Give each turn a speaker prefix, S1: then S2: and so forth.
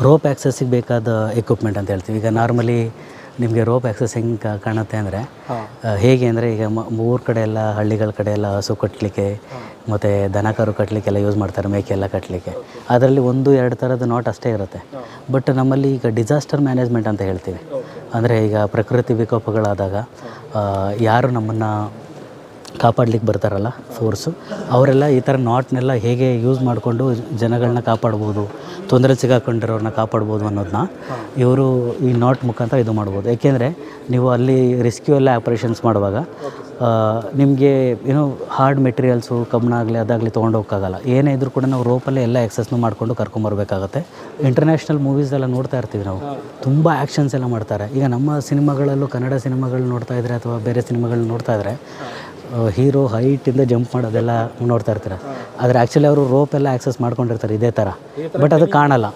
S1: Rope ಆ್ಯಕ್ಸಸ್ಸಿಗೆ ಬೇಕಾದ equipment ಅಂತ ಹೇಳ್ತೀವಿ. ಈಗ ನಾರ್ಮಲಿ ನಿಮಗೆ ರೋಪ್ ಆ್ಯಕ್ಸಸ್ ಹೆಂಗೆ ಕಾಣುತ್ತೆ ಅಂದರೆ ಹೇಗೆ ಅಂದರೆ ಈಗ ಊರ ಕಡೆ ಎಲ್ಲ ಹಳ್ಳಿಗಳ ಕಡೆ ಎಲ್ಲ ಹಸು ಕಟ್ಟಲಿಕ್ಕೆ ಮತ್ತು ದನ ಕರು ಕಟ್ಟಲಿಕ್ಕೆಲ್ಲ ಯೂಸ್ ಮಾಡ್ತಾರೆ, ಮೇಕೆ ಎಲ್ಲ ಕಟ್ಟಲಿಕ್ಕೆ. ಅದರಲ್ಲಿ 1-2 ಥರದ ನಾಟ್ ಅಷ್ಟೇ ಇರುತ್ತೆ. ಬಟ್ ನಮ್ಮಲ್ಲಿ ಈಗ ಡಿಸಾಸ್ಟರ್ ಮ್ಯಾನೇಜ್ಮೆಂಟ್ ಅಂತ ಹೇಳ್ತೀವಿ. ಅಂದರೆ ಈಗ ಪ್ರಕೃತಿ ವಿಕೋಪಗಳಾದಾಗ ಯಾರು ನಮ್ಮನ್ನು ಕಾಪಾಡ್ಲಿಕ್ಕೆ ಬರ್ತಾರಲ್ಲ ಫೋರ್ಸು, ಅವರೆಲ್ಲ ಈ ಥರ ನಾಟ್ನೆಲ್ಲ ಹೇಗೆ ಯೂಸ್ ಮಾಡಿಕೊಂಡು ಜನಗಳನ್ನ ಕಾಪಾಡ್ಬೋದು, ತೊಂದರೆ ಸಿಗಾಕೊಂಡಿರೋರನ್ನ ಕಾಪಾಡ್ಬೋದು ಅನ್ನೋದನ್ನ ಇವರು ಈ ನಾಟ್ ಮುಖಾಂತರ ಇದು ಮಾಡ್ಬೋದು. ಏಕೆಂದರೆ ನೀವು ಅಲ್ಲಿ ರೆಸ್ಕ್ಯೂ ಎಲ್ಲ ಆಪ್ರೇಷನ್ಸ್ ಮಾಡುವಾಗ ನಿಮಗೆ ಏನೋ ಹಾರ್ಡ್ ಮೆಟೀರಿಯಲ್ಸು ಕಬ್ಬಣ ಆಗಲಿ ಅದಾಗಲಿ ತೊಗೊಂಡು ಹೋಗೋಕ್ಕಾಗಲ್ಲ. ಏನೇ ಇದ್ರೂ ಕೂಡ ನಾವು ರೋಪಲ್ಲೇ ಎಲ್ಲ ಎಕ್ಸಸ್ನು ಮಾಡಿಕೊಂಡು ಕರ್ಕೊಂಬರ್ಬೇಕಾಗತ್ತೆ. ಇಂಟರ್ನ್ಯಾಷನಲ್ ಮೂವೀಸೆಲ್ಲ ನೋಡ್ತಾ ಇರ್ತೀವಿ ನಾವು, ತುಂಬ ಆ್ಯಕ್ಷನ್ಸ್ ಎಲ್ಲ ಮಾಡ್ತಾರೆ. ಈಗ ನಮ್ಮ ಸಿನಿಮಾಗಳಲ್ಲೂ ಕನ್ನಡ ಸಿನಿಮಾಗಳು ನೋಡ್ತಾ ಇದ್ದರೆ ಅಥವಾ ಬೇರೆ ಸಿನಿಮಾಗಳನ್ನ ನೋಡ್ತಾ ಇದ್ದರೆ ಹೀರೋ ಹೈಟಿಂದ ಜಂಪ್ ಮಾಡೋದೆಲ್ಲ ನೋಡ್ತಾ ಇರ್ತಾರೆ. ಆದರೆ ಆ್ಯಕ್ಚುಲಿ ಅವರು ರೋಪೆಲ್ಲ ಆ್ಯಕ್ಸಸ್ ಮಾಡ್ಕೊಂಡಿರ್ತಾರೆ ಇದೇ ಥರ, ಬಟ್ ಅದು ಕಾಣಲ್ಲ.